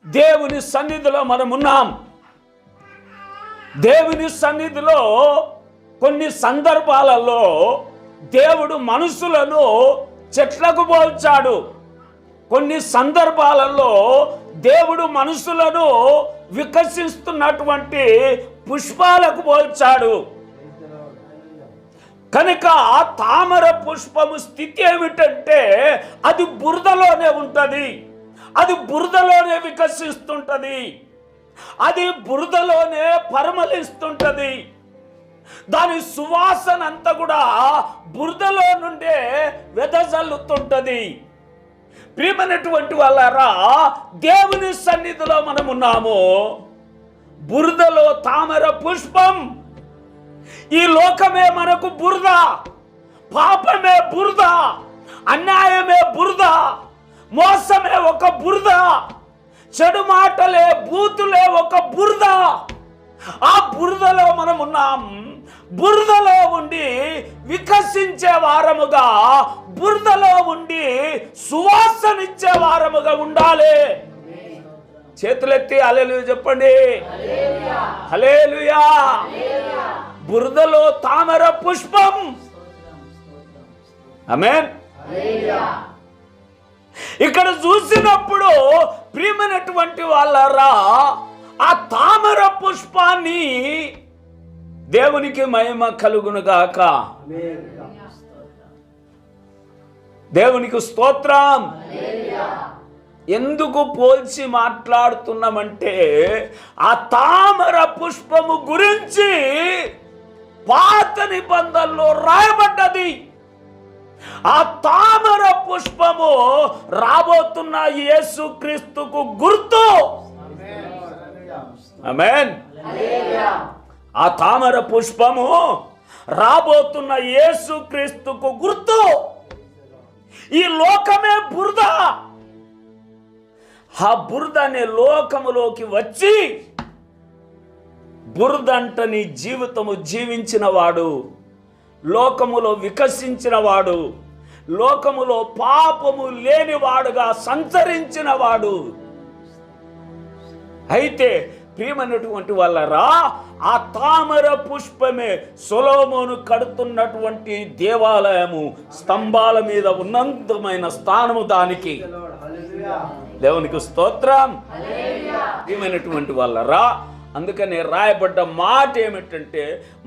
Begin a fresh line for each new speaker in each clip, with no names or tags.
దేవుని సన్నిధిలో మనం ఉన్నాం. దేవుని సన్నిధిలో కొన్ని సందర్భాలలో దేవుడు మనుషులను చెట్లకు పోల్చాడు. కొన్ని సందర్భాలలో దేవుడు మనుషులను వికసిస్తున్నటువంటి పుష్పాలకు పోల్చాడు. కనుక తామర పుష్పము స్థితి ఏమిటంటే అది బురదలోనే ఉంటుంది, అది బురదలోనే వికసిస్తుంటది, అది బురదలోనే పరిమళిస్తుంటది. దాని సువాసన అంతా కూడా బురదలో నుండే వెదజల్లుతుంటది. ప్రియమైనటువంటి వాళ్ళారా, దేవుని సన్నిధిలో మనం ఉన్నాము. బురదలో తామర పుష్పం. ఈ లోకమే మనకు బురద, పాపమే బురద, అన్యాయమే బురద, మోసమే ఒక బురద, చెడు మాటలే బూతులే ఒక బురద. ఆ బురదలో మనం ఉన్నాం. బురదలో ఉండి వికసించే వారముగా, బురదలో ఉండి సువాసనిచ్చే వారముగా ఉండాలి. చేతులెత్తి హల్లెలూయా చెప్పండి. హల్లెలూయా. బురదలో తామర పుష్పం. ఆమేన్. ఇక్కడ చూసినప్పుడు ప్రియమైనటువంటి వాళ్ళరా, ఆ తామర పుష్పాన్ని దేవునికి మహిమ కలుగును గాక. దేవునికి స్తోత్రం. ఎందుకు పోల్చి మాట్లాడుతున్నామంటే ఆ తామర పుష్పము గురించి పాత నిబంధనలో రాయబడ్డది. ఆ తామర పుష్పము రాబోతున్న యేసుక్రీస్తుకు గుర్తు. ఆమేన్. ఆ తామర పుష్పము రాబోతున్న యేసుక్రీస్తుకు గుర్తు. ఈ లోకమే బురద. ఆ బురద అనే లోకములోకి వచ్చి బురదంటని జీవితము జీవించిన వాడు, లోకములో వికసించిన వాడు, లోకములో పాపము లేనివాడుగా సంచరించిన వాడు. అయితే ప్రియమైనటువంటి వాళ్ళరా, ఆ తామర పుష్పమే సొలొమోను కడుతున్నటువంటి దేవాలయము. స్తంభాల మీద ఉన్నతమైన స్థానము దానికి. దేవునికి స్తోత్రం. ప్రియమైనటువంటి వాళ్ళరా, అందుకనే రాయబడ్డ మాట ఏమిటంటే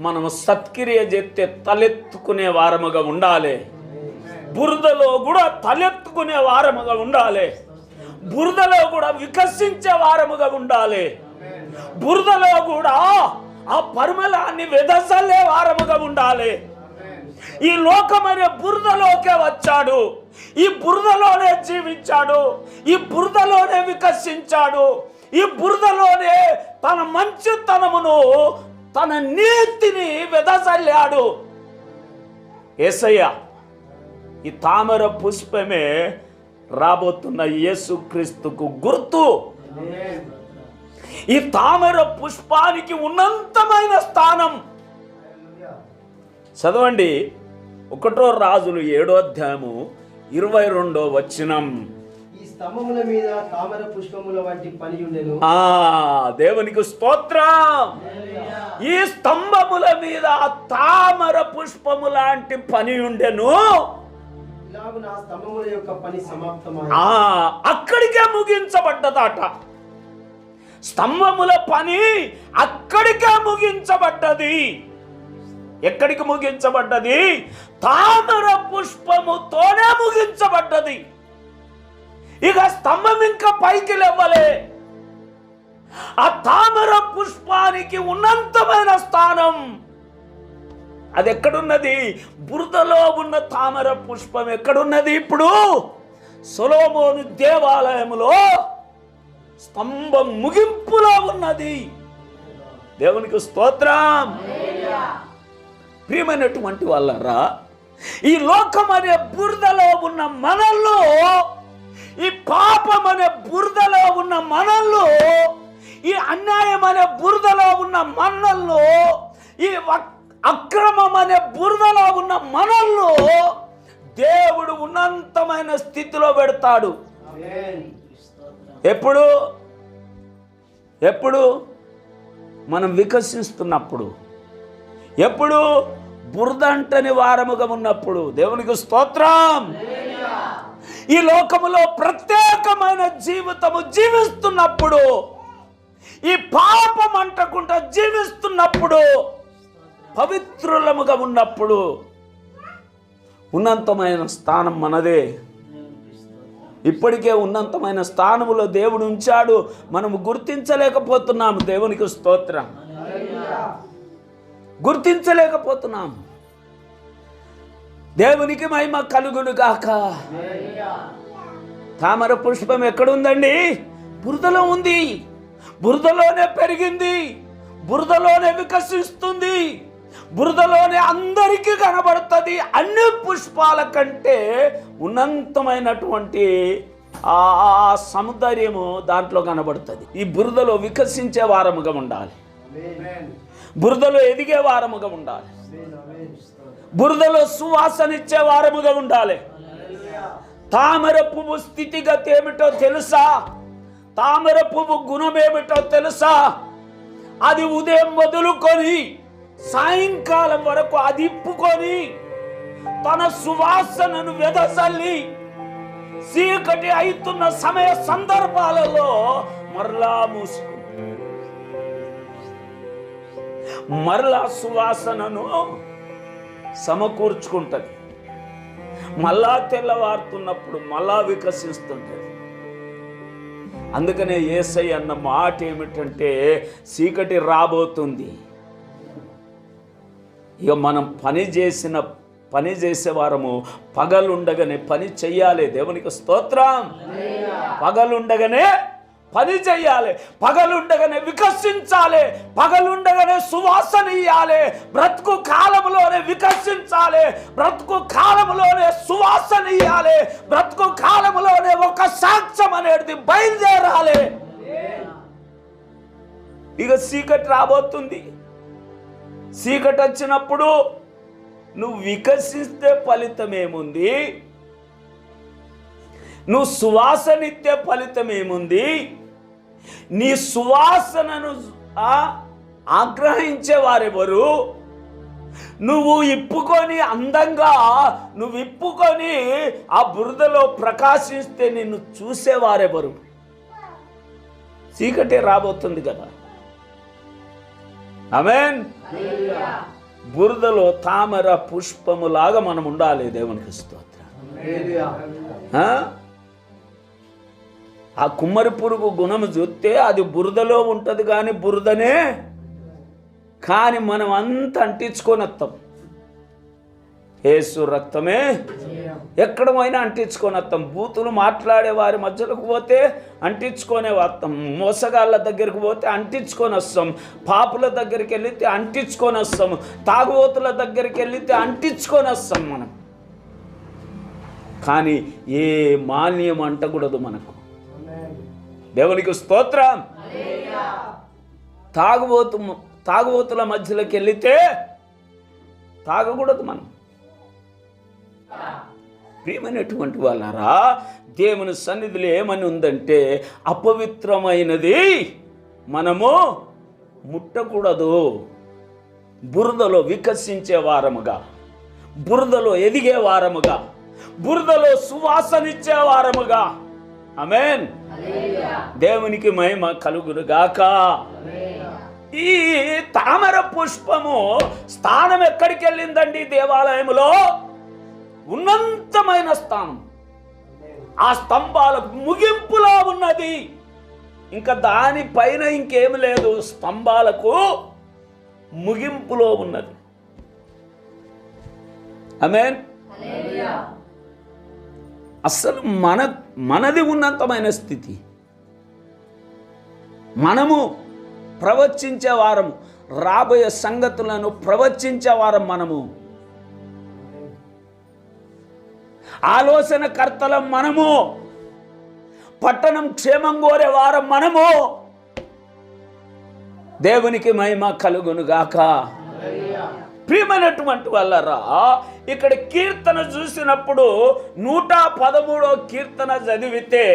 మనము సత్క్రియ చేస్తే తలెత్తుకునే వారముగా ఉండాలి. బురదలో కూడా తలెత్తుకునే వారముగా ఉండాలి. బురదలో కూడా వికసించే వారముగా ఉండాలి. బురదలో కూడా ఆ పరిమళాన్ని వెదజల్లే వారముగా ఉండాలి. ఈ లోకమనే బురదలోకే వచ్చాడు, ఈ బురదలోనే జీవించాడు, ఈ బురదలోనే వికసించాడు, ఈ బురదలోనే తన మంచితనమును, తన నీతిని వెదజల్లాడు. యేసయ్య ఈ తామర పుష్పమే రాబోతున్న యేసుక్రీస్తుకు గుర్తు. ఈ తామర పుష్పానికి ఉన్నతమైన స్థానం. చదవండి 1 రాజులు 7వ అధ్యాయము 22వ వచనం.
ఈ స్తంభముల మీద తామర పుష్పముల వంటి పని ఉండెను.
దేవునికి స్తోత్రం. ఈ స్తంభముల మీద తామర పుష్పము లాంటి పని ఉండెను.
ఇలాగున స్తంభముల యొక్క పని సమాప్తమైంది.
అక్కడికే ముగించబడ్డదట. స్తంభముల పని అక్కడికే ముగించబడ్డది. ఎక్కడికి ముగించబడ్డది? తామర పుష్పముతోనే ముగించబడ్డది. ఇక స్తంభం ఇంకా పైకి లేవలే. ఆ తామర పుష్పానికి ఉన్నతమైన స్థానం అది ఎక్కడున్నది? బురదలో ఉన్న తామర పుష్పం ఎక్కడున్నది? ఇప్పుడు సొలొమోను దేవాలయములో స్తంభం ముగింపులో ఉన్నది. దేవునికి స్తోత్రం. ప్రియమైనటువంటి వాళ్ళరా, ఈ లోకం అనే బురదలో ఉన్న మనల్లో, ఈ పాపం అనే బురదలో ఉన్న మనల్లో, ఈ అన్యాయం అనే బురదలో ఉన్న మనల్లో, ఈ అక్రమం అనే బురదలో ఉన్న మనల్లో దేవుడు ఉన్నతమైన స్థితిలో పెడతాడు. ఎప్పుడు? ఎప్పుడు మనం వికసిస్తున్నప్పుడు, ఎప్పుడు బురదంటని వారముగా ఉన్నప్పుడు. దేవునికి స్తోత్రం. ఈ లోకములో ప్రత్యేకమైన జీవితము జీవిస్తున్నప్పుడు, ఈ పాపం అంటకుండా జీవిస్తున్నప్పుడు, పవిత్రులముగా ఉన్నప్పుడు ఉన్నతమైన స్థానం మనదే. ఇప్పటికే ఉన్నతమైన స్థానములో దేవుడు ఉంచాడు, మనము గుర్తించలేకపోతున్నాము. దేవునికి స్తోత్రం. గుర్తించలేకపోతున్నాము. దేవునికి మహిమ కలుగును గాక. తామర పుష్పం ఎక్కడుందండి? బురదలో ఉంది. బురదలోనే పెరిగింది, బురదలోనే వికసిస్తుంది, బురదలోనే అందరికీ కనబడుతుంది. అన్ని పుష్పాల కంటే ఉన్నతమైనటువంటి ఆ సౌందర్యము దాంట్లో కనబడుతుంది. ఈ బురదలో వికసించే వారముగా ఉండాలి, బురదలో ఎదిగే వారముగా ఉండాలి, బురదలో సువాసనిచ్చే వారముగా ఉండాలి. తామర పువ్వు స్థితిగతి ఏమిటో తెలుసా? తామర పువ్వు గుణమేమిటో తెలుసా? అది ఉదయం మొదలుకొని సాయంకాలం వరకు అది ఇప్పుకొని తన సువాసనను వెదజల్లి చీకటి అవుతున్న సమయ సందర్భాలలో మరలా మూసుకుంటుంది. మరలా సువాసనను సమకూర్చుకుంటుంది. మళ్ళా తెల్లవారుతున్నప్పుడు మళ్ళా వికసిస్తుంటుంది. అందుకనే యేసయ్య అన్న మాట ఏమిటంటే, చీకటి రాబోతుంది, ఇక మనం పని చేసేవారము పగలుండగానే పని చెయ్యాలి. దేవునికి స్తోత్రం. పగలుండగానే పని చెయ్యాలి, పగలుండగానే వికసించాలి, పగలుండగానే సువాసన ఇయ్యాలి, బ్రతుకు కాలంలోనే వికసించాలి, బ్రతుకు కాలంలోనే సువాసన ఇయ్యాలి, బ్రతుకు కాలంలోనే ఒక సాక్ష్యం అనేది బయలుదేరాలి. ఇక చీకటి రాబోతుంది. చీకటి వచ్చినప్పుడు నువ్వు వికసిస్తే ఫలితం ఏముంది? నువ్వు సువాసనిస్తే ఫలితం ఏముంది? నీ సువాసనను ఆగ్రహించే వారెవరు? నువ్వు ఇప్పుకొని అందంగా నువ్వు ఇప్పుకొని ఆ బురదలో ప్రకాశిస్తే నిన్ను చూసేవారెవరు? చీకటే రాబోతుంది కదా. ఆమేన్. బురదలో తామర పుష్పములాగా మనం ఉండాలి. దేవునికి స్తోత్రం. ఆ కుమ్మరి పురుగు గుణము చూస్తే అది బురదలో ఉంటుంది కానీ బురదనే, కానీ మనం అంతా అంటించుకొని వస్తాం. యేసు రక్తమే ఎక్కడ పోయినా అంటించుకొని వస్తాం. బూతులు మాట్లాడే వారి మధ్యలోకి పోతే అంటించుకొనే వస్తాం, మోసగాళ్ళ దగ్గరికి పోతే అంటించుకొని వస్తాం, పాపుల దగ్గరికి వెళితే అంటించుకొని వస్తాం, తాగుబోతుల దగ్గరికి వెళితే అంటించుకొని వస్తాం మనం. కానీ ఏ మాలిన్యం అంటకూడదు మనకు. దేవునికి స్తోత్రం. తాగుబోతుల మధ్యలోకి వెళితే తాగకూడదు మనం. ప్రియమైనటువంటి వాళ్ళారా, దేవుని సన్నిధిలో ఏమని ఉందంటే, అపవిత్రమైనది మనము ముట్టకూడదు. బురదలో వికసించే వారముగా, బురదలో ఎదిగే వారముగా, బురదలో సువాసనిచ్చే వారముగా. ఆమేన్. దేవునికి మహిమ కలుగును గాక. ఈ తామర పుష్పము స్థానం ఎక్కడికి వెళ్ళిందండి? దేవాలయములో ఉన్నతమైన స్థానం. ఆ స్తంభాలకు ముగింపులో ఉన్నది. ఇంకా దానిపైన ఇంకేమి లేదు. స్తంభాలకు ముగింపులో ఉన్నది. ఆమేన్. అసలు మనది ఉన్నతమైన స్థితి. మనము ప్రవచించే వారము, రాబోయే సంగతులను ప్రవచించే వారం మనము, ఆలోచన కర్తలం మనము, పట్టణం క్షేమం కోరే వారం మనము. దేవునికి మహిమ కలుగును గాక. ప్రియమైనటువంటి వాళ్ళరా, ఇక్కడ కీర్తన చూసినప్పుడు 113వ కీర్తన చదివితే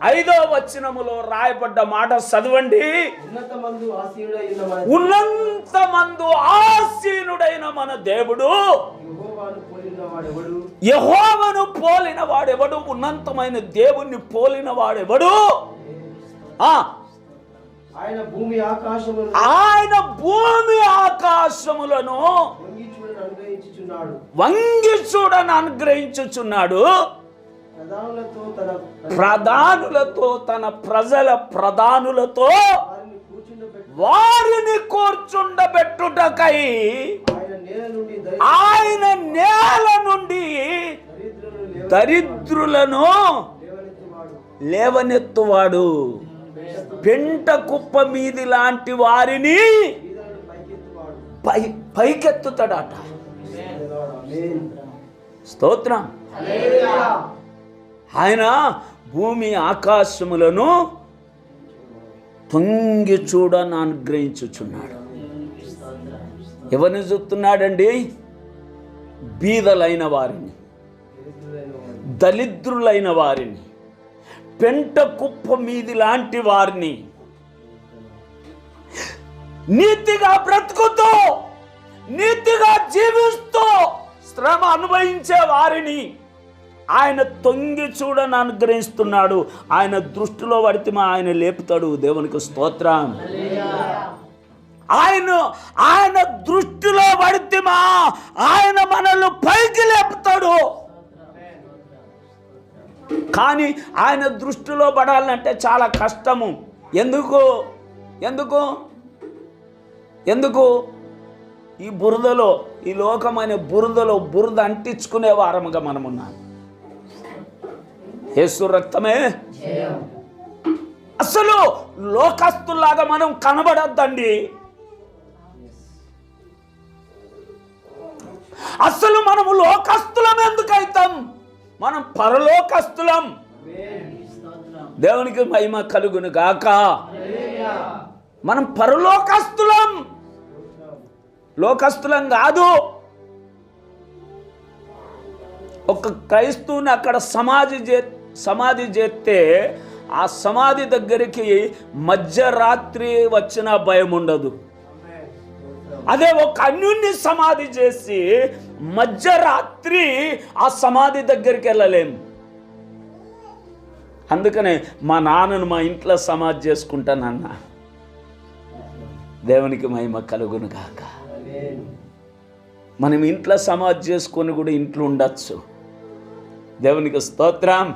5వ వచనములో రాయబడ్డ మాట చదవండి.
ఉన్నతమందు ఆసీనుడైన మన
ఉన్నంతమందు ఆసీనుడైన మన దేవుడు
యెహోవాను పోలిన వాడెవడు?
యెహోవాను పోలిన వాడెవడు? ఉన్నంతమైన దేవుణ్ణి పోలిన వాడెవడు?
ఆయన భూమి ఆకాశములను
ఆయన భూమి ఆకాశములను వంగి చూడని అనుగ్రహించుచున్నాడు. ప్రధానులతో తన ప్రజల ప్రధానులతో వారిని కూర్చుండబెట్టుటకై ఆయన నేల నుండి దరిద్రులను లేవనెత్తువాడు. పెంట కుప్ప మీది లాంటి వారిని పైకెత్తుతాడట. స్తోత్రం. ఆయన భూమి ఆకాశములను తొంగి చూడని అనుగ్రహించుచున్నాడు. ఎవరిని చూస్తున్నాడండి? బీదలైన వారిని, దరిద్రులైన వారిని, పెంట కుప్ప మీది లాంటి వారిని, నీతిగా బ్రతుకుతూ నీతిగా జీవిస్తూ శ్రమ అనుభవించే వారిని ఆయన తొంగి చూడని అనుగ్రహిస్తున్నాడు. ఆయన దృష్టిలో పడితే ఆయన లేపుతాడు. దేవునికి స్తోత్రం. ఆయన దృష్టిలో పడితే ఆయన మనల్ని పైకి లేపుతాడు. కానీ ఆయన దృష్టిలో పడాలంటే చాలా కష్టము. ఎందుకు ఎందుకు ఎందుకు ఈ బురదలో, ఈ లోకమైన బురదలో బురద అంటించుకునే వారముగా మనమున్నాం. యేసు రక్తమే. అసలు లోకస్తులాగా మనం కనబడద్దండి. అసలు మనము లోకస్తులం ఎందుకైతాం? మనం పరలోకస్తులం. దేవునికి మహిమ కలుగును గాక. మనం పరలోకస్తులం, లోకస్తులం కాదు. ఒక క్రైస్తవుని అక్కడ సమాధి చేస్తే ఆ సమాధి దగ్గరికి మధ్యరాత్రి వచ్చిన భయం ఉండదు. అదే ఒక అన్యుణ్ణి సమాధి చేసి మధ్యరాత్రి ఆ సమాధి దగ్గరికి వెళ్ళలేము. అందుకనే మా నాన్నను మా ఇంట్లో సమాధి చేసుకుంటానన్నా. దేవునికి మహిమ కలుగును గాక. మనం ఇంట్లో సమాధి చేసుకొని కూడా ఇంట్లో ఉండొచ్చు. దేవునికి స్తోత్రం.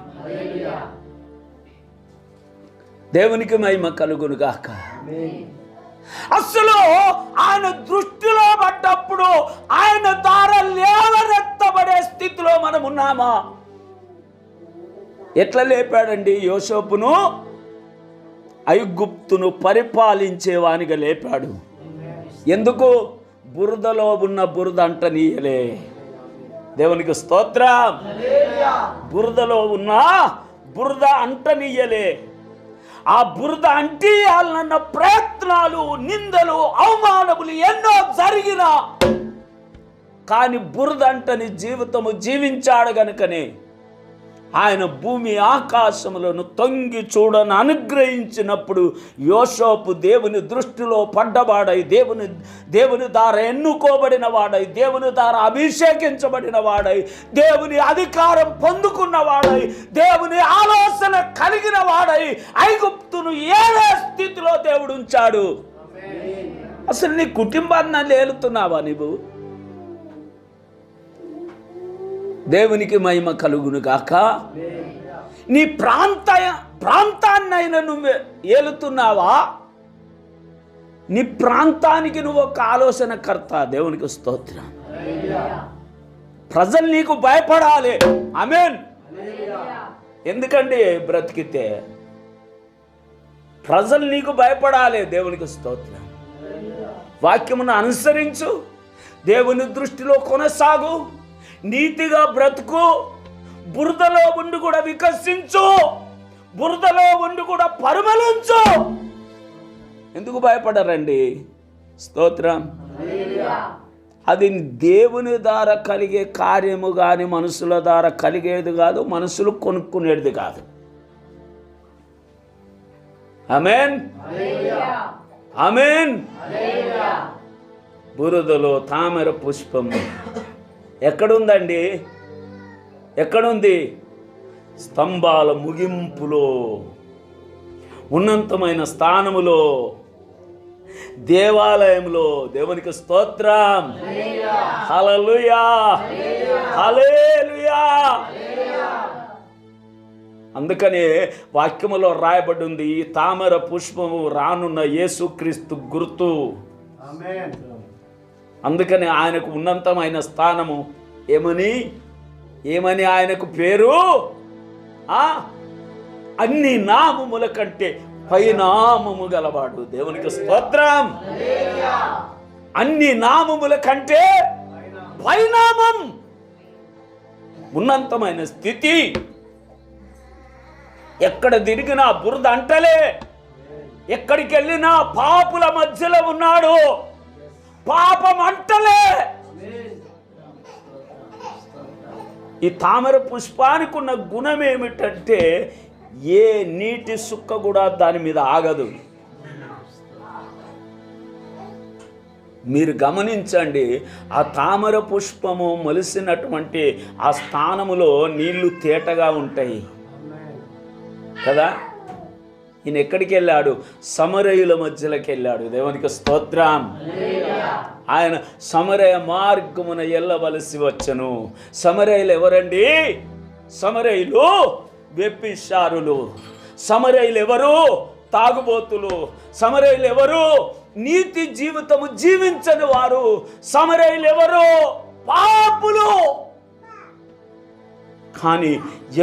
దేవునికి మహిమ కలుగును గాక. అసలు ఆయన దృష్టిలో పడ్డప్పుడు ఆయన ద్వారా లేవనెత్తబడే స్థితిలో మనం ఉన్నామా? ఎట్లా లేపాడండి యోసేపును? ఐగుప్తును పరిపాలించేవానిగా లేపాడు. ఎందుకు? బురదలో ఉన్న బురద అంటనీయలే. దేవునికి స్తోత్రం. బురదలో ఉన్న బురద అంటనీయలే. ఆ బురద అంటియాలన్న ప్రయత్నాలు, నిందలు, అవమానములు ఎన్నో జరిగినా కానీ బురద అంటని జీవితము జీవించాడు గనుకనే ఆయన భూమి ఆకాశములను తొంగి చూడని అనుగ్రహించినప్పుడు యోసేపు దేవుని దృష్టిలో పడ్డవాడై, దేవుని ద్వారా ఎన్నుకోబడిన వాడై, దేవుని ద్వారా అభిషేకించబడిన వాడై, దేవుని అధికారం పొందుకున్న వాడై, దేవుని ఆలోచన కలిగిన వాడై ఐగుప్తును ఏడే స్థితిలో దేవుడు ఉంచాడు. అసలు నీ కుటుంబాన్ని ఏలుతున్నావా నీవు? దేవునికి మహిమ కలుగును గాక. నీ ప్రాంతాన్నైనా నువ్వు ఏలుతున్నావా? నీ ప్రాంతానికి నువ్వు ఒక ఆలోచనకర్త. దేవునికి స్తోత్రం. ప్రజలు నీకు భయపడాలి. ఆమేన్. ఎందుకండి బ్రతికితే ప్రజలు నీకు భయపడాలి. దేవునికి స్తోత్రం. వాక్యమును అనుసరించు, దేవుని దృష్టిలో కొనసాగు, నీతిగా బ్రతుకు, బురదలో ఉండి కూడా వికసించు, బురదలో ఉండి కూడా పరిమళించు. ఎందుకు భయపడరండి? స్తోత్రం. అది దేవుని ద్వారా కలిగే కార్యము కానీ మనుషుల ద్వారా కలిగేది కాదు, మనుషులు కొనుక్కునేది కాదు. ఆమేన్, ఆమేన్. బురదలో తామర పుష్పం ఎక్కడుందండి? ఎక్కడుంది? స్తంభాల ముగింపులో, ఉన్నతమైన స్థానములో, దేవాలయంలో. దేవునికి స్తోత్రం. హల్లెలూయా, హల్లెలూయా. అందుకనే వాక్యములో రాయబడి ఉంది, ఈ తామర పుష్పము రానున్న యేసుక్రీస్తు గుర్తు. అందుకని ఆయనకు ఉన్నతమైన స్థానము. ఏమని ఆయనకు పేరు? అన్ని నామముల కంటే పైనామము గలవాడు. దేవునికి స్తోత్రం. అన్ని నామముల కంటే పైనామం, ఉన్నతమైన స్థితి. ఎక్కడ తిరిగినా బురద అంటలే, ఎక్కడికి వెళ్ళినా పాపుల మధ్యలో ఉన్నాడు, పాపం అంటలే. ఈ తామర పుష్పానికి ఉన్న గుణం ఏమిటంటే ఏ నీటి సుక్క కూడా దాని మీద ఆగదు. మీరు గమనించండి, ఆ తామర పుష్పము మొలిసినటువంటి ఆ స్థానములో నీళ్లు తేటగా ఉంటాయి కదా. ఈయన ఎక్కడికి వెళ్ళాడు? సమరయుల మధ్యలోకి వెళ్ళాడు. దేవునికి స్తోత్రం. ఆయన సమరయ మార్గమున వెళ్ళవలసి వచ్చను. సమరయులు ఎవరండి? సమరయులు వ్యభిచారులు. సమరయులు ఎవరు? తాగుబోతులు. సమరయులు ఎవరు? నీతి జీవితము జీవించని వారు. సమరయులు ఎవరు? పాపులు. కానీ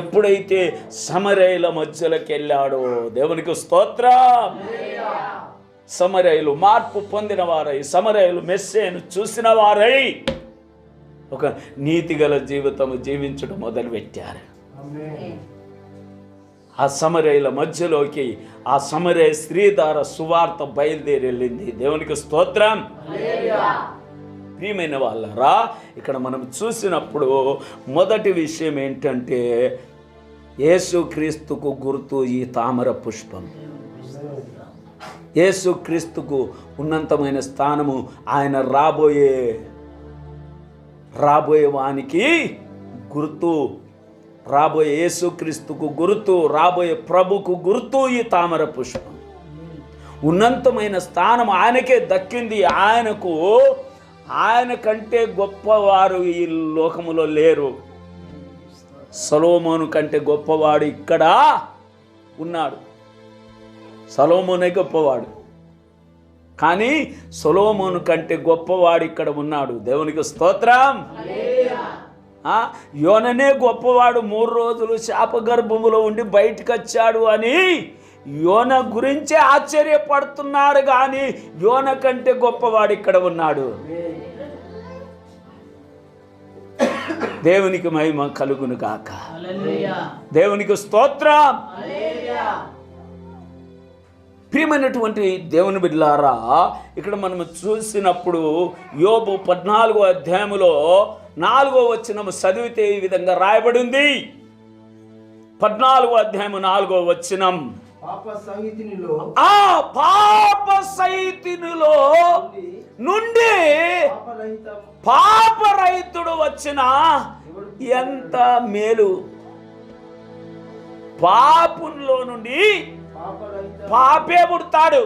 ఎప్పుడైతే సమరయుల మధ్యలోకి వెళ్ళాడో, దేవునికి స్తోత్రం, సమరయులు మార్పు పొందిన వారై, సమరయులు మెస్సేను చూసిన వారై ఒక నీతిగల జీవితము జీవించడం మొదలుపెట్టారు. ఆ సమరయుల మధ్యలోకి ఆ సమరయ స్త్రీ ద్వారా సువార్త బయలుదేరి వెళ్ళింది. దేవునికి స్తోత్రం. ప్రియమైన వాళ్ళరా, ఇక్కడ మనం చూసినప్పుడు మొదటి విషయం ఏంటంటే యేసుక్రీస్తుకు గుర్తు ఈ తామర పుష్పం. యేసుక్రీస్తుకు ఉన్నతమైన స్థానము. ఆయన రాబోయే వానికి గుర్తు, రాబోయే యేసుక్రీస్తుకు గుర్తు, రాబోయే ప్రభుకు గుర్తు ఈ తామర పుష్పం. ఉన్నతమైన స్థానం ఆయనకే దక్కింది. ఆయన కంటే గొప్పవారు ఈ లోకములో లేరు. సొలొమోను కంటే గొప్పవాడు ఇక్కడ ఉన్నాడు. సొలొమోనే గొప్పవాడు, కానీ సొలొమోను కంటే గొప్పవాడు ఇక్కడ ఉన్నాడు. దేవునికి స్తోత్రం. యోననే గొప్పవాడు. 3 రోజులు శాపగర్భములో ఉండి బయటకు వచ్చాడు అని యోన గురించే ఆశ్చర్యపడుతున్నారు, కానీ యోన కంటే గొప్పవాడు ఇక్కడ ఉన్నాడు. దేవునికి మహిమ కలుగును గాక. దేవునికి స్తోత్రం. ప్రియమైనటువంటి దేవుని బిడ్డలారా, ఇక్కడ మనం చూసినప్పుడు యోబు 14వ అధ్యాయములో 4వ వచనం చదివితే ఈ విధంగా రాయబడి ఉంది. 14వ అధ్యాయము 4వ వచనం, పాప సహితునిలో నుండి పాపరహితుడు వచ్చిన ఎంత మేలు. పాపుల్లో నుండి పాపే పుడతాడు.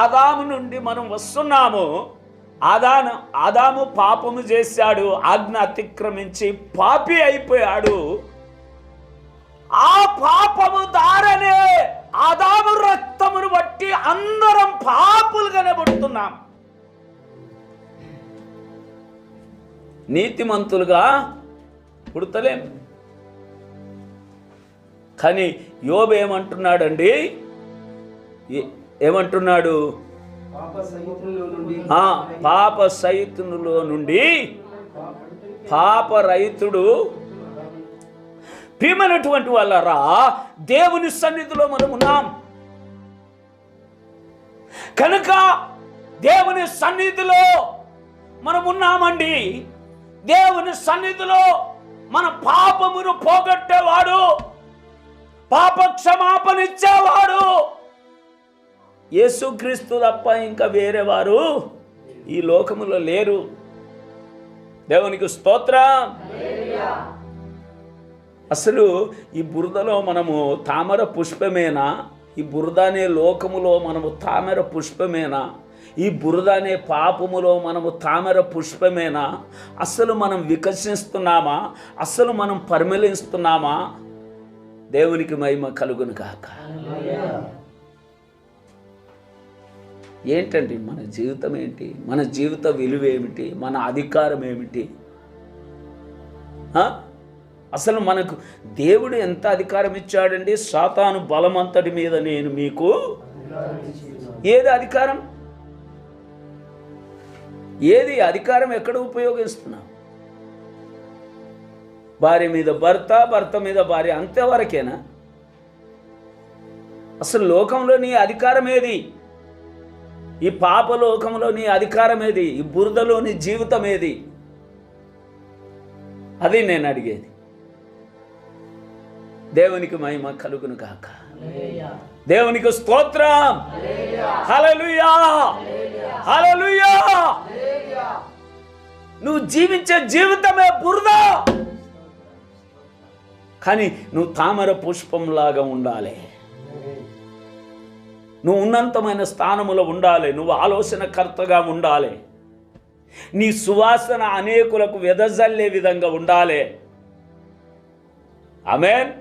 ఆదాము నుండి మనం వస్తున్నాము. ఆదాము పాపము చేశాడు, ఆజ్ఞ అతిక్రమించి పాపి అయిపోయాడు. ఆ పాపము దారనే ఆదాము రక్తమును బట్టి అందరం పాపులుగానే పుడుతున్నాం. నీతిమంతులుగా పుడతలేం. కానీ యోబు ఏమంటున్నాడండి? ఏమంటున్నాడు? పాప సహితునిలో నుండి పాపరహితుడు. ప్రియమైనటువంటి వాళ్ళరా, దేవుని సన్నిధిలో మనం ఉన్నాం కనుక దేవుని సన్నిధిలో మనం ఉన్నామండి. దేవుని సన్నిధిలో మన పాపమును పోగొట్టేవాడు, పాప క్షమాపణ ఇచ్చేవాడు యేసుక్రీస్తు తప్ప ఇంకా వేరే వారు ఈ లోకములో లేరు. దేవునికి స్తోత్రం. అసలు ఈ బురదలో మనము తామర పుష్పమేనా? ఈ బురద అనే లోకములో మనము తామర పుష్పమేనా? ఈ బురద అనే పాపములో మనము తామర పుష్పమేనా? అసలు మనం వికసిస్తున్నామా? అసలు మనం పరిమళిస్తున్నామా? దేవునికి మహిమ కలుగును గాక. ఏంటండి మన జీవితం ఏంటి? మన జీవిత విలువ ఏమిటి? మన అధికారం ఏమిటి? అసలు మనకు దేవుడు ఎంత అధికారం ఇచ్చాడండి? సాతాను బలమంతటి మీద నేను మీకు ఏది అధికారం? ఏది అధికారం? ఎక్కడ ఉపయోగిస్తున్నాం? భార్య మీద భర్త, భర్త మీద భార్య, అంతేవరకేనా? అసలు లోకంలో నీ అధికారం ఏది? ఈ పాపలోకంలో నీ అధికారం ఏది? ఈ బురదలో నీ జీవితం ఏది? అది నేను అడిగేది. దేవునికి మహిమ కలుగును గాక. దేవునికి స్తోత్రం. హల్లెలూయా, హల్లెలూయా. నువ్వు జీవించే జీవితమే బురద, కానీ నువ్వు తామర పుష్పంలాగా ఉండాలి. నువ్వు ఉన్నతమైన స్థానములో ఉండాలి. నువ్వు ఆలోచనకర్తగా ఉండాలి. నీ సువాసన అనేకులకు వెదజల్లే విధంగా ఉండాలి. ఆమేన్.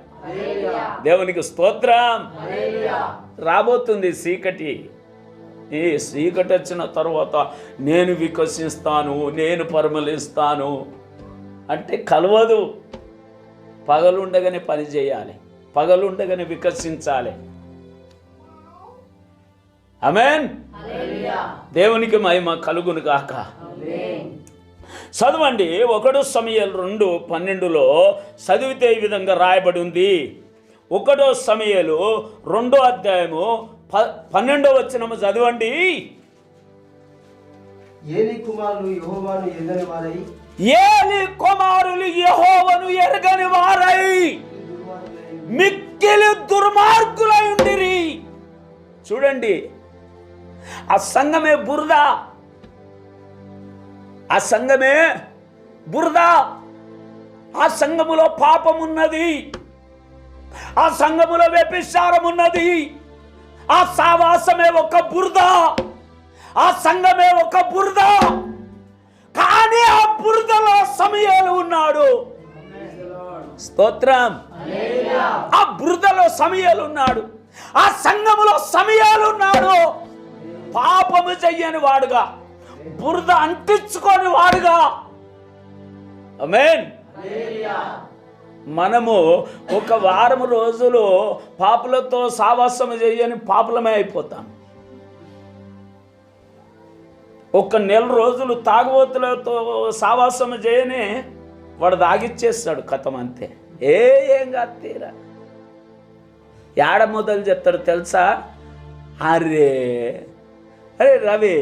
దేవునికి స్తోత్రం. రాబోతుంది చీకటి. ఈ చీకటి వచ్చిన తర్వాత నేను వికసిస్తాను, నేను పరిమళిస్తాను అంటే కలవదు. పగలుండగానే పని చేయాలి, పగలుండగానే వికసించాలి. ఆమేన్. దేవునికి మహిమ కలుగును గాక. చదవండి 1 సమూయేలు 2:12 చదివితే ఈ విధంగా రాయబడి ఉంది. 1 సమూయేలు 2:12 చదవండి.
ఏలీ కుమారులు యెహోవాను ఎరగని వారై,
ఏలీ కుమారులు యెహోవాను ఎరగని వారై మిక్కిలి దుర్మార్గులై ఉండిరి. చూడండి, ఆ సంఘమే బురద, ఆ సంఘమే బురద. ఆ సంఘములో పాపం ఉన్నది, ఆ సంఘములో వ్యభిచారం ఉన్నది. ఆ సావాసమే ఒక బురద, ఆ సంఘమే ఒక బురద. కానీ ఆ బురదలో సమూయేలు ఉన్నాడు. స్తోత్రం. ఆ బురదలో సమూయేలు ఉన్నాడు, ఆ సంఘములో సమూయేలు ఉన్నాడు. పాపము చెయ్యని వాడుగా, బురద అంటించుకొని వాడుగా. ఆమేన్. మనము ఒక వారం రోజులు పాపులతో సావాసము చేయని పాపులమే అయిపోతాం. ఒక నెల రోజులు తాగుబోతులతో సావాసము చేయని వాడు తాగిచ్చేస్తాడు, కథం అంతే. ఏం కాదు తీరా. ఏడ మొదలు చెప్తాడు తెలుసా? అరే అరే రవి,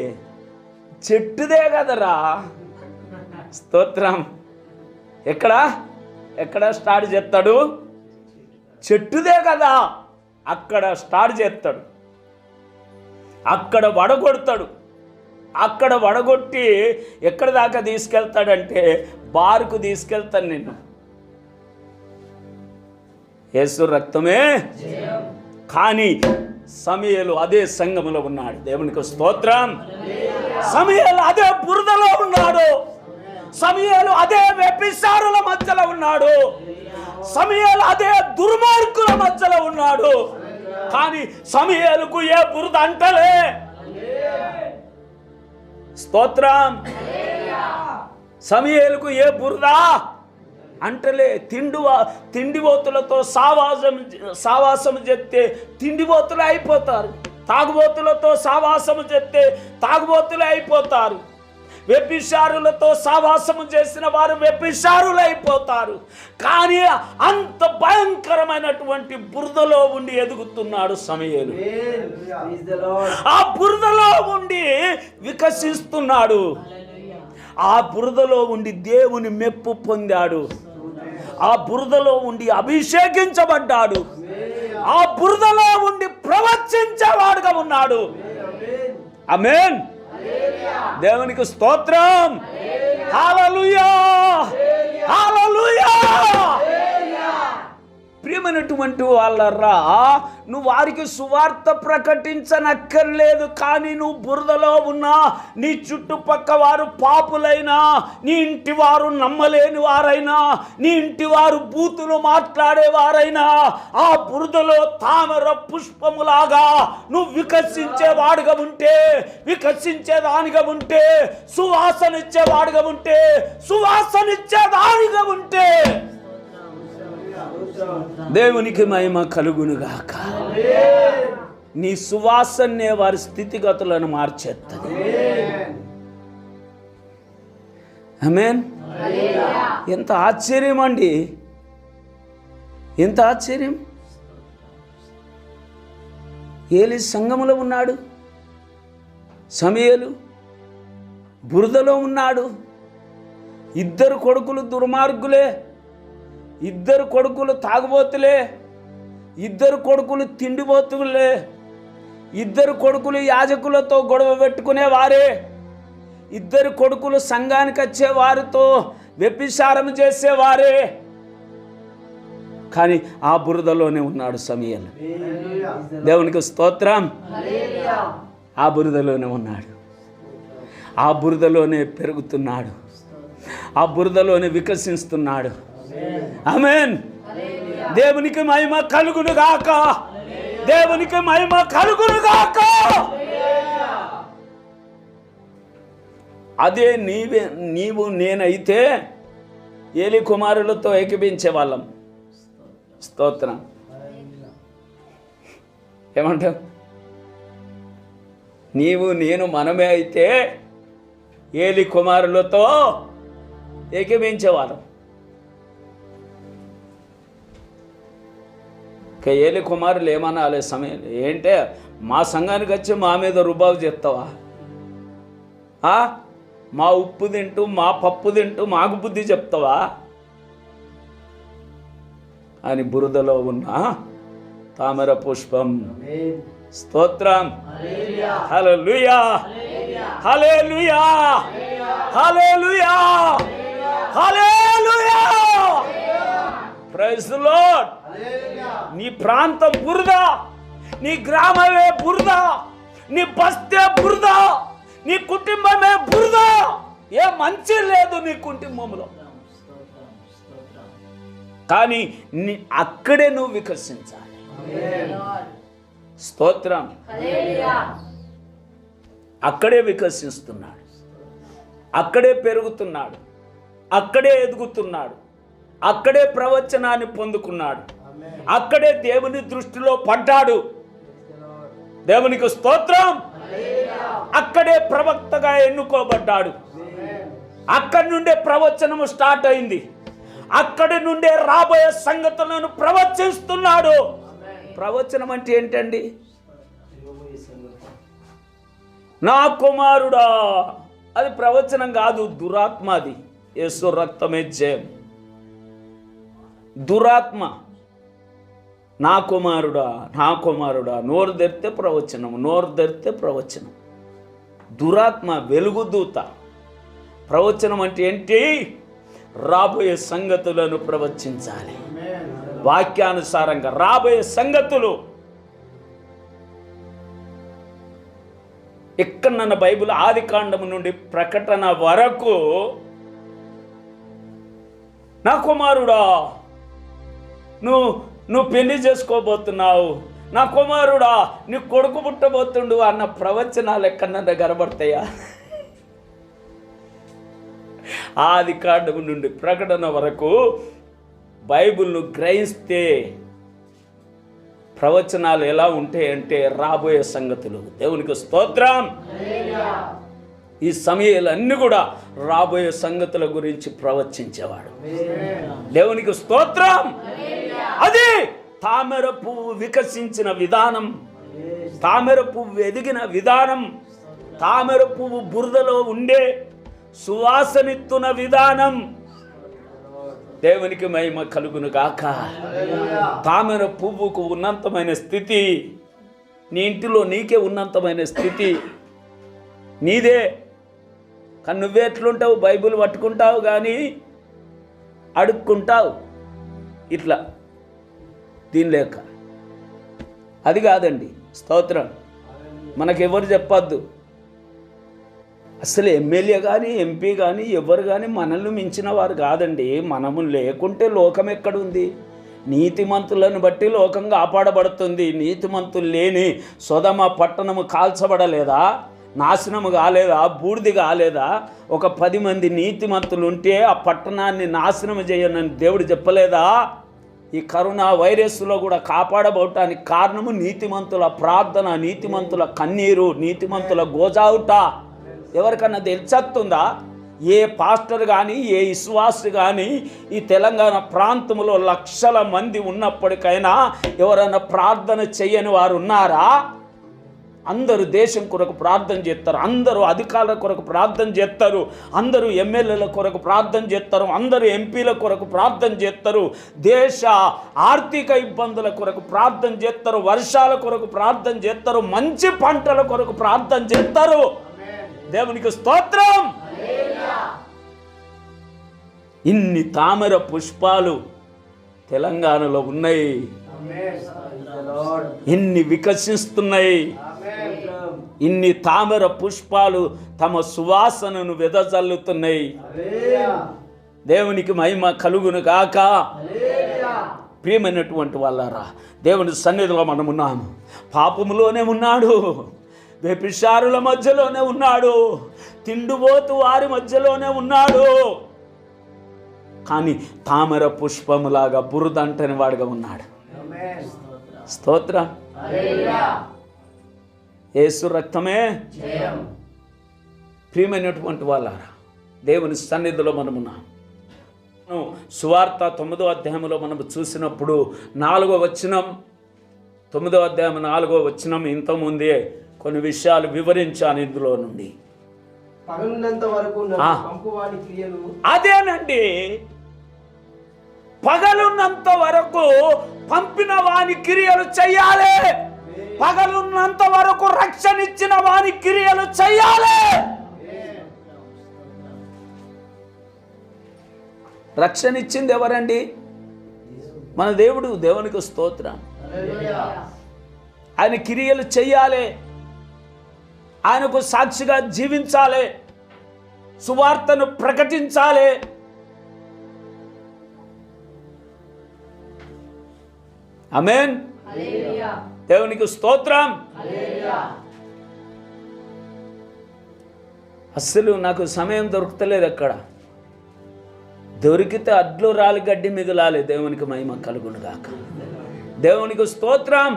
చెట్టుదే కదరా. స్తోత్రం. ఎక్కడ స్టార్ట్ చేస్తాడు? చెట్టుదే కదా, అక్కడ స్టార్ట్ చేస్తాడు. అక్కడ వడగొడతాడు. అక్కడ వడగొట్టి ఎక్కడ దాకా తీసుకెళ్తాడంటే బారుకు తీసుకెళ్తాను నిన్ను. యేసు రక్తమే. కానీ సమూయేలు అదే సంఘములో ఉన్నాడు. దేవునికి స్తోత్రం. సమూయేలు అదే బురదలో ఉన్నాడు. సమూయేలు అదే వ్యభిచారుల మధ్యలో ఉన్నాడు. సమూయేలు అదే దుర్మార్గుల మధ్యలో ఉన్నాడు. కానీ సమూయేలుకు ఏ బురద అంటలే. స్తోత్రం. సమూయేలుకు ఏ బురద అంటలే. తిండిబోతులతో సావాసము చేస్తే తిండిబోతులు అయిపోతారు. తాగుబోతులతో సావాసము చేస్తే తాగుబోతులు అయిపోతారు. వ్యభిచారులతో సావాసము చేసిన వారు వ్యభిచారులు అయిపోతారు. కానీ అంత భయంకరమైనటువంటి బురదలో ఉండి ఎదుగుతున్నాడు సమూయేలు. ఆ బురదలో ఉండి వికసిస్తున్నాడు. ఆ బురదలో ఉండి దేవుని మెప్పు పొందాడు. ఆ బురదలో ఉండి అభిషేకించబడ్డాడు. ఆ బురదలో ఉండి ప్రవచించేవాడుగా ఉన్నాడు. ఆమేన్. దేవునికి స్తోత్రం. హల్లెలూయా, హల్లెలూయా. ప్రియమైనటువంటి వాళ్ళరా, నువ్వు వారికి సువార్త ప్రకటించనక్కర్లేదు. కానీ నువ్వు బురదలో ఉన్నా, నీ చుట్టుపక్క వారు పాపులైనా, నీ ఇంటి వారు నమ్మలేని వారైనా, నీ ఇంటి వారు బూతులు మాట్లాడేవారైనా, ఆ బురదలో తామర పుష్పములాగా నువ్వు వికసించేవాడుగా ఉంటే, వికసించేదానిగా ఉంటే, సువాసనిచ్చేవాడుగా ఉంటే, సువాసనిచ్చేదానిగా ఉంటే దేవునికి మహిమ కలుగునుగాక. నీ సువాసనే వారి స్థితిగతులను మార్చేస్తుంది. ఆమేన్. ఎంత ఆశ్చర్యం అండి, ఎంత ఆశ్చర్యం. ఏలీ సంఘములో ఉన్నాడు, సమూయేలు బురదలో ఉన్నాడు. ఇద్దరు కొడుకులు దుర్మార్గులే, ఇద్దరు కొడుకులు తాగుబోతులే, ఇద్దరు కొడుకులు తిండిబోతులే, ఇద్దరు కొడుకులు యాజకులతో గొడవ పెట్టుకునేవారే, ఇద్దరు కొడుకులు సంఘానికి వచ్చే వారితో వ్యభిచారం చేసేవారే. కానీ ఆ బురదలోనే ఉన్నాడు సమూయేలు. దేవునికి స్తోత్రం. ఆ బురదలోనే ఉన్నాడు, ఆ బురదలోనే పెరుగుతున్నాడు, ఆ బురదలోనే వికసిస్తున్నాడు. ఆమేన్. దేవునికి మహిమ కలుగును గాక, దేవునికి మహిమ కలుగును గాక. అదే నీవు నేనైతే ఏలీ కుమారులతో ఏకీభించే వాళ్ళం. స్తోత్రం. ఏమంటావు? నీవు నేను మనమే అయితే ఏలీ కుమారులతో ఏకీభించేవాళ్ళం. ఏలీ కుమారులు ఏమనాలి సమయం ఏంటే, మా సంఘానికి వచ్చి మా మీద రుబాబు చేస్తావా? మా ఉప్పు తింటూ, మా పప్పు తింటూ మాకు బుద్ధి చెప్తావా అని బురదలో ఉన్న తామర పుష్పం. స్తోత్రం. Hallelujah, hallelujah, hallelujah, hallelujah. Praise the lord. నీ ప్రాంతం బురద, నీ గ్రామమే బురద, నీ బస్తే బురద, నీ కుటుంబమే బురద. ఏ మంచి లేదు నీ కుటుంబంలో, కానీ అక్కడే నువ్వు వికసించాలి. స్తోత్రం. అక్కడే వికసిస్తున్నాడు, అక్కడే పెరుగుతున్నాడు, అక్కడే ఎదుగుతున్నాడు, అక్కడే ప్రవచనాన్ని పొందుకున్నాడు, అక్కడే దేవుని దృష్టిలో పడ్డాడు. దేవునికి స్తోత్రం. అక్కడే ప్రవక్తగా ఎన్నుకోబడ్డాడు. అక్కడి నుండే ప్రవచనము స్టార్ట్ అయింది. అక్కడి నుండే రాబోయే సంగతులను ప్రవచిస్తున్నాడు. ప్రవచనం అంటే ఏంటండి? నా కుమారుడా, అది ప్రవచనం కాదు, దురాత్మ. అది యేసు రక్తమే జయం. దురాత్మ. నా కుమారుడా, నా కుమారుడా, నోరు తెరితే ప్రవచనం, నోరు తెరితే ప్రవచనం. దురాత్మ, వెలుగుదూత. ప్రవచనం అంటే ఏంటి? రాబోయే సంగతులను ప్రవచించాలి. వాక్యానుసారంగా రాబోయే సంగతులు. ఇక్కడ నన్న బైబిల్ ఆదికాండము నుండి ప్రకటన వరకు, నా కుమారుడా నువ్వు పెళ్లి చేసుకోబోతున్నావు, నా కుమారుడా నీ కొడుకు పుట్టబోతుండు అన్న ప్రవచనాలు ఎక్కడన్నా కనబడతాయా? ఆదికాండము నుండి ప్రకటన వరకు బైబిల్ను గ్రహిస్తే ప్రవచనాలు ఎలా ఉంటాయంటే రాబోయే సంగతులు. దేవునికి స్తోత్రం. ఈ సమయాలన్నీ కూడా రాబోయే సంగతుల గురించి ప్రవచించేవాడు. దేవునికి స్తోత్రం. అది తామర పువ్వు వికసించిన విధానం, తామర పువ్వు ఎదిగిన విధానం, తామర పువ్వు బురదలో ఉండే సువాసనిత్తున విధానం. దేవునికి మహిమ కలుగును గాక. తామర పువ్వుకు ఉన్నతమైన స్థితి నీ ఇంటిలో నీకే ఉన్నతమైన స్థితి నీదే. కానీ నువ్వే ఎట్లుంటావు? బైబిల్ పట్టుకుంటావు కానీ అడుక్కుంటావు ఇట్లా దీని లేక. అది కాదండి స్తోత్రం. మనకెవరు చెప్పొద్దు. అసలు ఎమ్మెల్యే కానీ ఎంపీ కానీ ఎవరు కానీ మనల్ని మించిన వారు కాదండి. మనము లేకుంటే లోకం ఎక్కడుంది? నీతిమంతులను బట్టి లోకం కాపాడబడుతుంది. నీతిమంతులు లేని సొదమ పట్టణము కాల్చబడలేదా? నాశనము కాలేదా? బూడిది కాలేదా? ఒక 10 మంది నీతిమంతులు ఉంటే ఆ పట్టణాన్ని నాశనం చేయనని దేవుడు చెప్పలేదా? ఈ కరోనా వైరస్లో కూడా కాపాడబడటానికి కారణము నీతిమంతుల ప్రార్థన, నీతిమంతుల కన్నీరు, నీతిమంతుల గోజావుట. ఎవరికన్నా తెలిసొస్తుందా? ఏ పాస్టర్ కానీ ఏ విశ్వాసి కానీ ఈ తెలంగాణ ప్రాంతంలో లక్షల మంది ఉన్నప్పటికైనా ఎవరైనా ప్రార్థన చేయని వారు ఉన్నారా? అందరూ దేశం కొరకు ప్రార్థన చేస్తారు, అందరూ అధికారుల కొరకు ప్రార్థన చేస్తారు, అందరూ ఎమ్మెల్యేల కొరకు ప్రార్థన చేస్తారు, అందరూ ఎంపీల కొరకు ప్రార్థన చేస్తారు, దేశ ఆర్థిక ఇబ్బందుల కొరకు ప్రార్థన చేస్తారు, వర్షాల కొరకు ప్రార్థన చేస్తారు, మంచి పంటల కొరకు ప్రార్థన చేస్తారు. దేవునికి స్తోత్రం. ఇన్ని తామర పుష్పాలు తెలంగాణలో ఉన్నాయి, ఇన్ని వికసిస్తున్నాయి. ఇన్ని తామర పుష్పాలు తమ సువాసనను వెదజల్లుతున్నాయి. దేవునికి మహిమ కలుగును గాక. ప్రియమైనటువంటి వాళ్ళారా, దేవుని సన్నిధిలో మనం ఉన్నాము. పాపములోనే ఉన్నాడు, వ్యభిచారుల మధ్యలోనే ఉన్నాడు, తిండిపోతు వారి మధ్యలోనే ఉన్నాడు. కానీ తామర పుష్పములాగా బురదంటని వాడుగా ఉన్నాడు. స్తోత్రం. యేసు రక్తమే జయం. ప్రియమైనటువంటి వాళ్ళారా, దేవుని సన్నిధిలో మనమున్నాం. సువార్త 9వ అధ్యాయంలో మనం చూసినప్పుడు 4వ వచనం, 9వ అధ్యాయం 4వ వచనం ఇంతకుముందే కొన్ని విషయాలు వివరించాను. ఇందులో నుండి అదేనండి, పగలున్నంత వరకు పంపిన వాని క్రియలు చెయ్యాలి. పగలున్నంత వరకు రక్షణ ఇచ్చిన వాని క్రియలు చెయ్యాలి. రక్షణ ఇచ్చింది ఎవరండి? మన దేవుడు. దేవునికి స్తోత్రం. ఆయన క్రియలు చెయ్యాలి, ఆయనకు సాక్షిగా జీవించాలి, సువార్తను ప్రకటించాలి. ఆమేన్. దేవునికి స్తోత్రం. అస్సలు నాకు సమయం దొరుకుతలేదు. అక్కడ దొరికితే అడ్లు రాలి గడ్డి మిగలాలి. దేవునికి మహిమ కలుగును గాక. దేవునికి స్తోత్రం.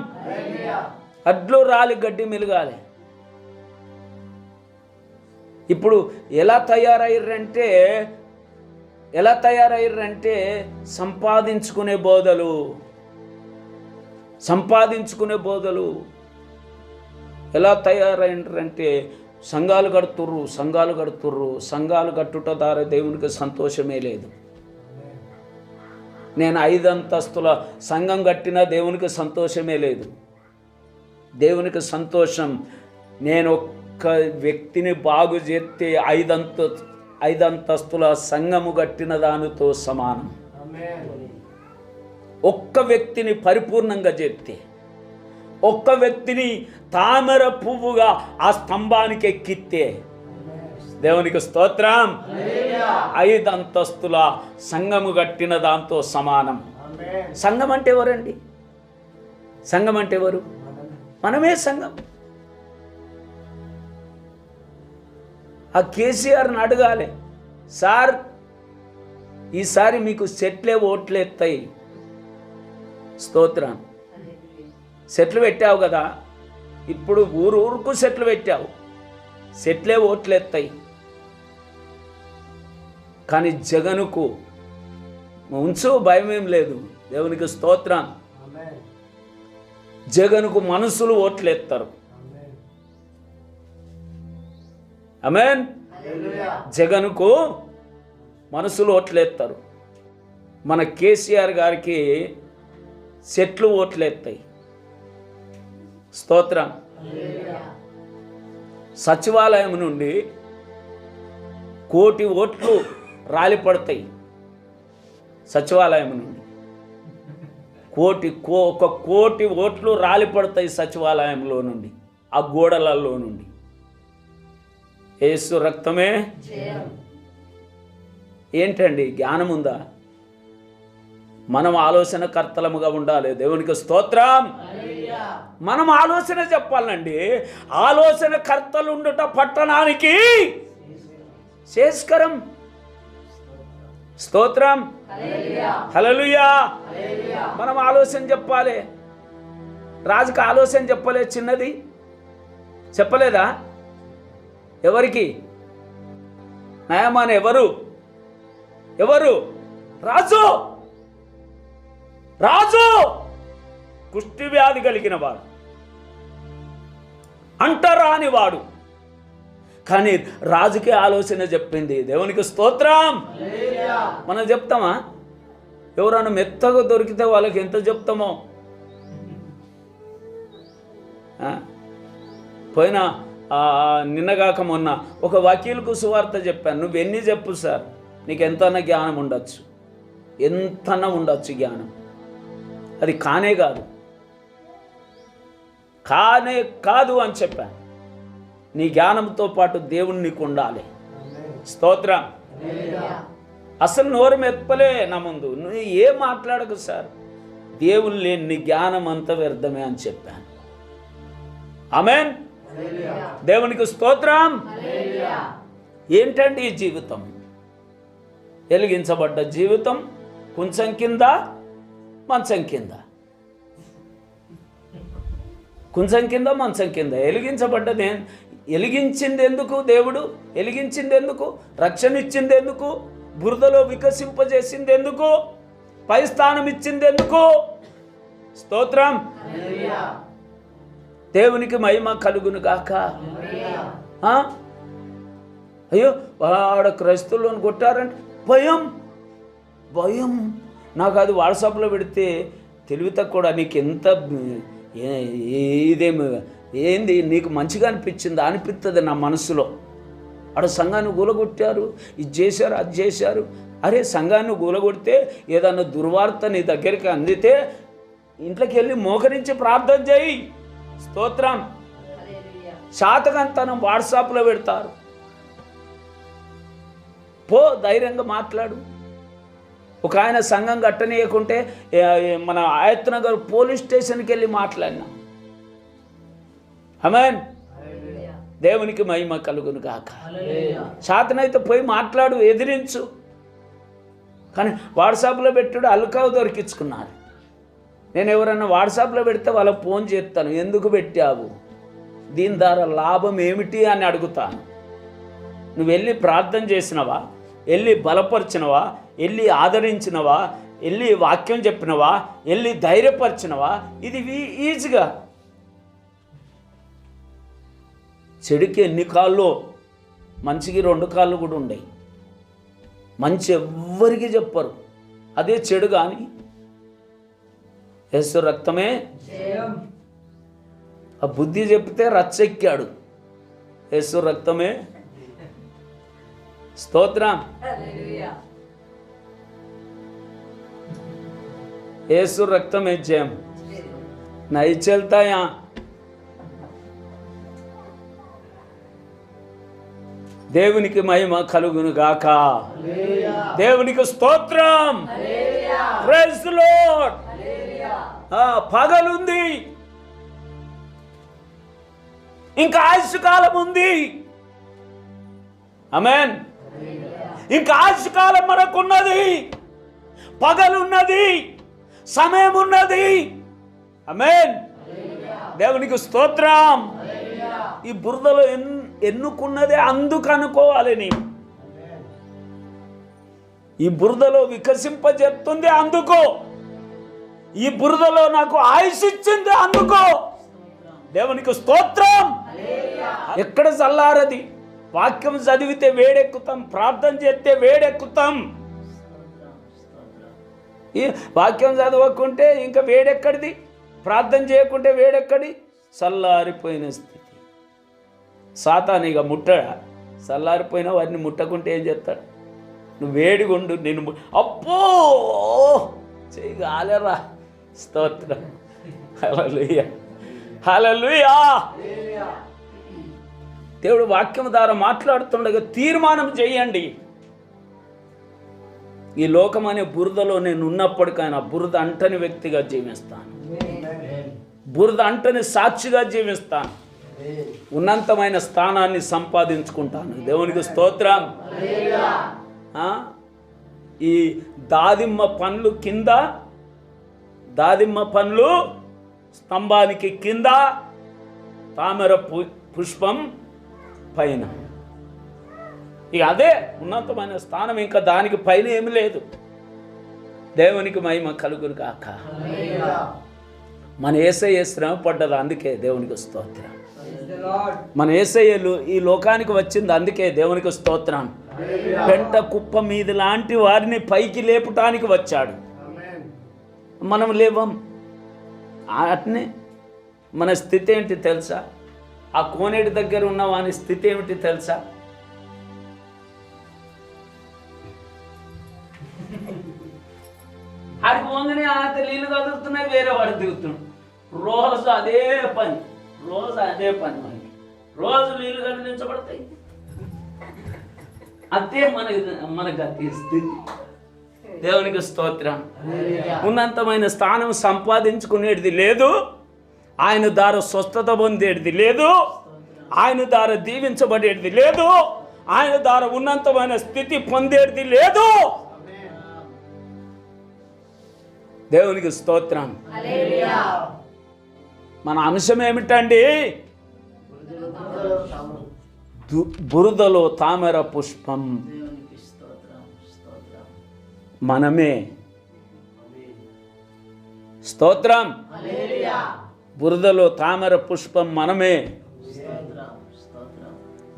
అడ్లు రాలి గడ్డి మిగలాలి. ఇప్పుడు ఎలా తయారయ్యారంటే సంపాదించుకునే బోధలు ఎలా తయారైండ్రంటే సంఘాలు కడుతుర్రు. సంఘాలు కట్టుట ద్వారా దేవునికి సంతోషమే లేదు. నేను 5 అంతస్తుల సంఘం కట్టినా దేవునికి సంతోషమే లేదు. దేవునికి సంతోషం నేను ఒక్క వ్యక్తిని బాగు చేస్తే 5 అంతస్తుల సంఘము కట్టిన దానితో సమానం. ఒక్క వ్యక్తిని పరిపూర్ణంగా చేస్తే, ఒక్క వ్యక్తిని తామర పువ్వుగా ఆ స్తంభానికి ఎక్కితే దేవునికి స్తోత్రం. 5 అంతస్తుల సంఘము కట్టిన దాంతో సమానం. సంఘం అంటే ఎవరండి? సంఘం అంటే ఎవరు? మనమే సంఘం. ఆ కేసీఆర్ని అడగాలి, సార్ ఈసారి మీకు సెట్లే ఓట్లు ఎత్తాయి. స్తోత్రం. సెట్లు పెట్టావు కదా, ఇప్పుడు ఊరుకు సెట్లు పెట్టావు, సెట్లే ఓట్లు ఎత్తాయి. కానీ జగనుకు ఉంచు, భయం ఏం లేదు. దేవునికి స్తోత్రం. జగనుకు మనుషులు ఓట్లు ఎత్తారు. ఆమేన్. జగనుకు మనుషులు ఓట్లు ఎత్తారు. మన కేసీఆర్ గారికి సెట్లు ఓట్లేస్తాయి. స్తోత్రం. సచివాలయం నుండి 1 కోటి ఓట్లు రాలిపడతాయి. సచివాలయం నుండి 1 కోటి ఓట్లు రాలిపడతాయి సచివాలయంలో నుండి, ఆ గోడలలో నుండి. యేసు రక్తమే. ఏంటండి జ్ఞానం ఉందా? మనం ఆలోచనకర్తలముగా ఉండాలి. దేవునికి స్తోత్రం. మనం ఆలోచన చెప్పాలండి. ఆలోచనకర్తలు ఉండుట పట్టణానికి శ్రేయస్కరం. స్తోత్రం. హల్లెలూయా. మనం ఆలోచన చెప్పాలి. రాజుకు ఆలోచన చెప్పలేదు, చిన్నది చెప్పలేదా? ఎవరికి? నయమాన్ ఎవరు? రాజు కుష్టి వ్యాధి కలిగిన వాడు, అంటరాని వాడు. కానీ రాజుకే ఆలోచన చెప్పింది. దేవునికి స్తోత్రం. మనం చెప్తామా? ఎవరైనా మెత్తగా దొరికితే వాళ్ళకి ఎంత చెప్తామో. పోయినా నిన్నగాక మొన్న ఒక వకీలుకు సువార్త చెప్పాను. నువ్వెన్ని చెప్పు సార్, నీకు ఎంతన్నా జ్ఞానం ఉండొచ్చు, ఎంతన్నా ఉండొచ్చు జ్ఞానం. అది కానే కాదు అని చెప్పాను. నీ జ్ఞానంతో పాటు దేవుడు నీకు ఉండాలి. స్తోత్రం. అసలు నోరు మెప్పలే నా ముందు. నువ్వు ఏం మాట్లాడకు సార్, దేవుడు లేని నీ జ్ఞానం అంత వ్యర్థమే అని చెప్పాను. ఆమేన్. దేవునికి స్తోత్రం. ఏంటండి ఈ జీవితం? వెలిగించబడ్డ జీవితం కొంచెం కింద, మంచం కింద, కొంచెం కింద, మంచం కింద. వెలిగించబడ్డది వెలిగించింది ఎందుకు? దేవుడు వెలిగించింది ఎందుకు? రక్షణ ఇచ్చింది ఎందుకు? బురదలో వికసింపజేసింది ఎందుకు? పై స్థానం ఇచ్చింది ఎందుకు? స్తోత్రం. దేవునికి మహిమ కలుగును గాక. అయ్యో ఆడ క్రైస్తవులను కొట్టారంటే భయం. నాకు అది వాట్సాప్లో పెడితే తెలివితే కూడా నీకు ఎంత ఏంది నీకు మంచిగా అనిపిస్తుంది నా మనసులో. ఆడ సంఘాన్ని గూలగొట్టారు, ఇది చేశారు, అది చేశారు. అరే సంఘాన్ని గూలగొడితే ఏదన్నా దుర్వార్త నీ దగ్గరికి అందితే ఇంట్లోకి వెళ్ళి మోకరించి ప్రార్థన చేయి. స్తోత్రం. శాతకంతనం వాట్సాప్లో పెడతారు. పో ధైర్యంగా మాట్లాడు. ఒక ఆయన సంఘం కట్టనీయకుంటే మన ఆయత్నగర్ పోలీస్ స్టేషన్కి వెళ్ళి మాట్లాడినా. ఆమేన్. దేవునికి మహిమ కలుగును గాక. శాతనైతే పోయి మాట్లాడు, ఎదిరించు. కానీ వాట్సాప్లో పెట్టుడు అల్కావు దొరికించుకున్నారు. నేను ఎవరన్నా వాట్సాప్లో పెడితే వాళ్ళకి ఫోన్ చేస్తాను, ఎందుకు పెట్టావు, దీని ద్వారా లాభం ఏమిటి అని అడుగుతాను. నువ్వు వెళ్ళి ప్రార్థన చేసినవా, వెళ్ళి బలపరిచినవా, వెళ్ళి ఆదరించినవా, వెళ్ళి వాక్యం చెప్పినవా, వెళ్ళి ధైర్యపరిచినవా? ఇది ఈజీగా. చెడుకి ఎన్ని కాళ్ళు, మంచికి 2 కాళ్ళు కూడా ఉండయి. మంచి ఎవ్వరికి చెప్పరు, అదే చెడు. కానీ యేసు రక్తమే. ఆ బుద్ధి చెప్తే రచ్చెక్కాడు. యేసు రక్తమే. స్తోత్రం. యేసు రక్తం है जैम नहीं चलता यहाँ. దేవునికి మహిమ కలుగును గాక. దేవునికి స్తోత్రం. Praise the lord. పగలుంది, ఇంకా ఆయుష్ కాలం ఉంది. ఆమేన్. ఇంకా ఆయుష్ కాలం మనకున్నది, పగలున్నది, సమయం ఉన్నది. ఆమేన్. దేవునికి స్తోత్రం. ఈ బురదలో ఎన్నుకున్నదే అందుకు అనుకోవాలి. నీవు ఈ బురదలో వికసింపజేస్తుంది అందుకో. ఈ బురదలో నాకు ఆయుష్ ఇచ్చింది అందుకో. దేవునికి స్తోత్రం. ఎక్కడ చల్లారది? వాక్యం చదివితే వేడెక్కుతాం, ప్రార్థన చేస్తే వేడెక్కుతాం. ఈ వాక్యం చదవకుంటే ఇంకా వేడెక్కడిది, ప్రార్థన చేయకుంటే వేడెక్కడి, చల్లారిపోయిన స్థితి. సాతాను ఇక ముట్టడా, చల్లారిపోయిన వారిని ముట్టకుంటే ఏం చేస్తాడు, నువ్వు వేడిగుండు నేను అప్పో చేయగాలరా. స్తోత్రం, హల్లెలూయా, హల్లెలూయా. దేవుడు వాక్యం ద్వారా మాట్లాడుతుండగా తీర్మానం చేయండి, ఈ లోకం అనే బురదలో నేను ఉన్నప్పటికైనా బురద అంటని వ్యక్తిగా జీవిస్తాను, బురద అంటని సాక్షిగా జీవిస్తాను, ఉన్నతమైన స్థానాన్ని సంపాదించుకుంటాను. దేవునికి స్తోత్రం. ఈ దాదిమ్మ పండ్లు కింద, దాదిమ్మ పండ్లు స్తంభానికి కింద, తామర పుష్పం పైన. ఇక అదే ఉన్నతమైన స్థానం, ఇంకా దానికి పైన ఏమి లేదు. దేవునికి మహిమ కలుగును గాక. మన యేసయ్య శ్రమ పడ్డది, అందుకే దేవునికి స్తోత్రం. మన యేసయ్యలు ఈ లోకానికి వచ్చింది, అందుకే దేవునికి స్తోత్రం. పెంట కుప్ప మీద లాంటి వారిని పైకి లేపటానికి వచ్చాడు. మనం లేవం. అట్నే మన స్థితి ఏంటి తెలుసా? ఆ కోనేటి దగ్గర ఉన్న వాని స్థితి ఏమిటి తెలుసా? ఆడికి వంగనే ఆత నీళ్ళు కదులుతున్నాయి, వేరే వాడు దిగుతున్నాడు. రోజు అదే పని, రోజు అదే పని, మనకి రోజు నీళ్ళు కదిలించబడతాయి. అదే మన గతి స్థితి. దేవునికి స్తోత్రం. ఉన్నతమైన స్థానం సంపాదించుకునేది లేదు, ఆయన ద్వారా స్వస్థత పొందేది లేదు, ఆయన ద్వారా దీవించబడేది లేదు, ఆయన ద్వారా ఉన్నతమైన స్థితి పొందేది లేదు. దేవునికి స్తోత్రం. మన అంశం ఏమిటండి? బురదలో తామర పుష్పం మనమే. స్తోత్రం. బురదలో తామర పుష్పం మనమే.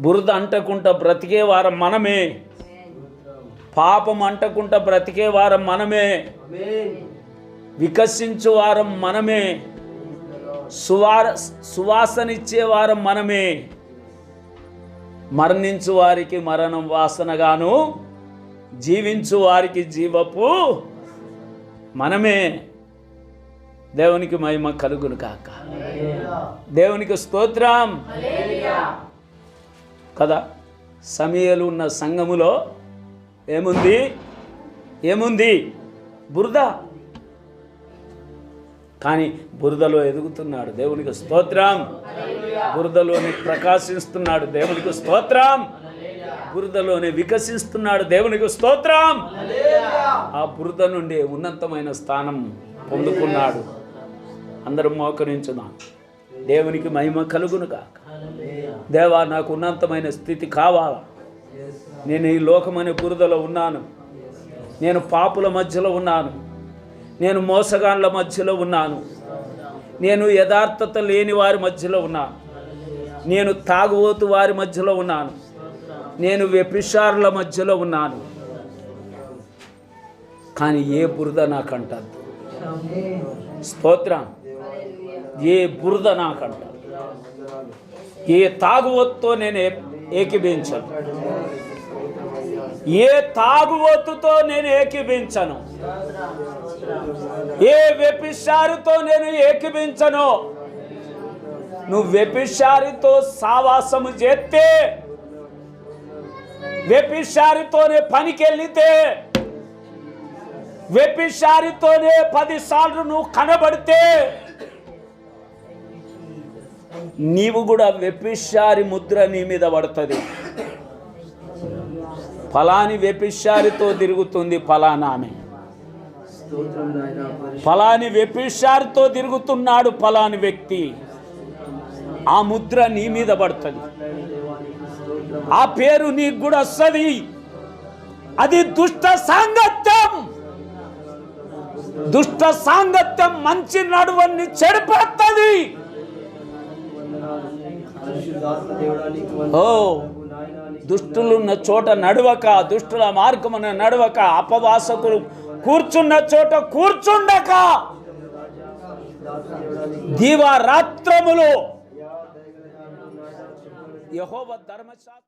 బురద అంటకుంట బ్రతికే వారం మనమే, పాపం అంటకుంట బ్రతికే వారం మనమే, వికసించు వారం మనమే, సువాసనిచ్చే వారం మనమే, మరణించు వారికి మరణం వాసనగాను, జీవించు వారికి జీవపు మనమే. దేవునికి మహిమ కలుగును కాక. దేవునికి స్తోత్రం కదా. సమయలు ఉన్న సంఘములో ఏముంది? బురద. కానీ బురదలో ఎదుగుతున్నాడు. దేవునికి స్తోత్రం. బురదలోనే ప్రకాశిస్తున్నాడు. దేవునికి స్తోత్రం. బురదలోనే వికసిస్తున్నాడు. దేవునికి స్తోత్రం. ఆ బురద నుండి ఉన్నతమైన స్థానం పొందుకున్నాడు. అందరం మోకరించుదాం. దేవునికి మహిమ కలుగును కాక. దేవా, నాకు ఉన్నతమైన స్థితి కావాలా. నేను ఈ లోకమనే బురదలో ఉన్నాను, నేను పాపుల మధ్యలో ఉన్నాను, నేను మోసగాళ్ళ మధ్యలో ఉన్నాను, నేను యథార్థత లేని వారి మధ్యలో ఉన్నాను, నేను తాగుబోతు వారి మధ్యలో ఉన్నాను, నేను వ్యభిచారుల మధ్యలో ఉన్నాను. కానీ ఏ బురద నాకంటద్దు. స్తోత్రం. ఏ బురద నాకంట, ఏ తాగుబోతుతో నేను ఏకీభించను, ఏ తాగుబోతుతో నేను ఏకీభించను, ఏ వ్యభిచారితో నేను ఏకీభించను. నువ్వు వ్యభిచారితో సావాసము చేస్తే, వ్యభిచారితోనే పనికెళ్ళితే, వ్యభిచారితోనే 10 సార్లు నువ్వు కనబడితే, నీవు కూడా వ్యభిచారి ముద్ర నీ మీద పడుతుంది. ఫలాని వ్యభిచారితో తిరుగుతుంది ఫలానా ఆమె, ఫలాని వ్యభిచారితో తిరుగుతున్నాడు ఫలాని వ్యక్తి, ఆ ముద్ర నీ మీద పడుతుంది. ఆ పేరు నీకు కూడా వస్తుంది. అది దుష్ట సాంగత్యం. దుష్ట సాంగత్యం మంచి నడువని చెడిపోతుంది. ఓ, దుష్టులున్న చోట నడవక, దుష్టుల మార్గమున నడవక, అపవాసకులు కూర్చున్న చోట కూర్చుండక దివారాత్రములు యెహోవా ధర్మశాస్త్రం